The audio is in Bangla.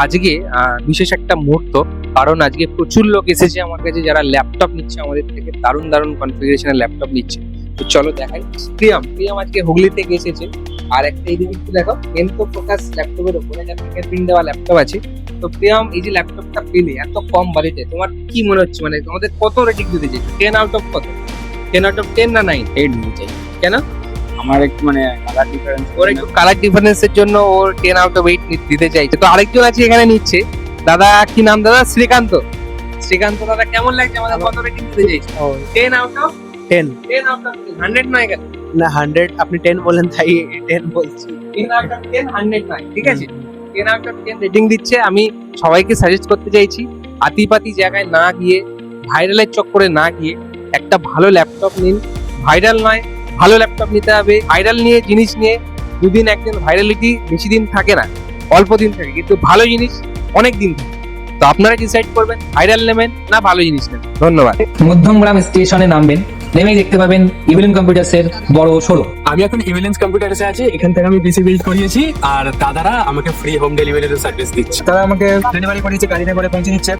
আজকে বিশেষ একটা মুহূর্ত, কারণ আজকে প্রচুর লোক এসেছে আমার কাছে যারা ল্যাপটপ নিচ্ছে আমাদের থেকে, দারুণ দারুণ কনফিগারেশনের ল্যাপটপ নিচ্ছে। তো চলো দেখাই। প্রিয়াম আজকে হুগলি থেকে এসেছে। আর একটা এই দিকে একটু দেখো, এনতো ফোকাস ল্যাপটপের উপরে যা ফিঙ্গারপ্রিন্ট দেওয়া ল্যাপটপ আছে। তো প্রিয়াম, এই যে ল্যাপটপটা পেলে এত কম বাজেটে, তোমার কি মনে হচ্ছে? মানে তোমাদের কত রেটিং দিতে চাই? 10 আউট অফ কত? 10 আউট অফ 10 না 9? 8 দিতে চাই। কেন? আমার একটু মানে কালার ডিফারেন্স ওর একটু কালার ডিফারেন্সের জন্য ওর 10 আউট অফ 8 দিতে চাইছে। তো আরেকজন আছে এখানে নিচ্ছে, দাদা কি নাম দাদা? শ্রীকান্ত দাদা, কেমন লাগছে? আমাদের কত রেটিং দিতে চাইছে? 10 আউট অফ 10 10 আউট অফ 100 নয় কেন? না 100 আপনি 10 বলেন তাই 10 বলছি। 10 আউট অফ 10 100 নয়, ঠিক আছে? 10 আউট অফ 10 রেটিং দিচ্ছে। আমি সবাইকে সাজেস্ট করতে চাইছি, আতিপাতি জায়গায় না গিয়ে, ভাইরালের চক্করে না গিয়ে একটা ভালো ল্যাপটপ নিন। ভাইরাল নয়, ভালো ল্যাপটপ নিতে হবে। ভাইরাল নিয়ে জিনিস নিয়ে দুদিন একদিন ভাইরালিটি বেশি দিন থাকে না, অল্প দিন থাকে, কিন্তু ভালো জিনিস অনেক দিন থাকে। তো আপনারা ডিসাইড করবেন ভাইরাল নেবেন না ভালো জিনিস নেবেন। ধন্যবাদ। মধ্যমগ্রাম স্টেশনে নামবেন, নেমেই দেখতে পাবেন ইভিলিন কম্পিউটার্সের বড় শোরুম। আমি এখন ইভিলেন্স কম্পিউটার্সে আছি, এখান থেকে আমি পিসি বিল্ড করিয়েছি আর দাদারা আমাকে ফ্রি হোম ডেলিভারির সার্ভিস দিচ্ছে। তারা আমাকে ডেলিভারি করিয়েছে, গাড়িতে করে পৌঁছে দিচ্ছে।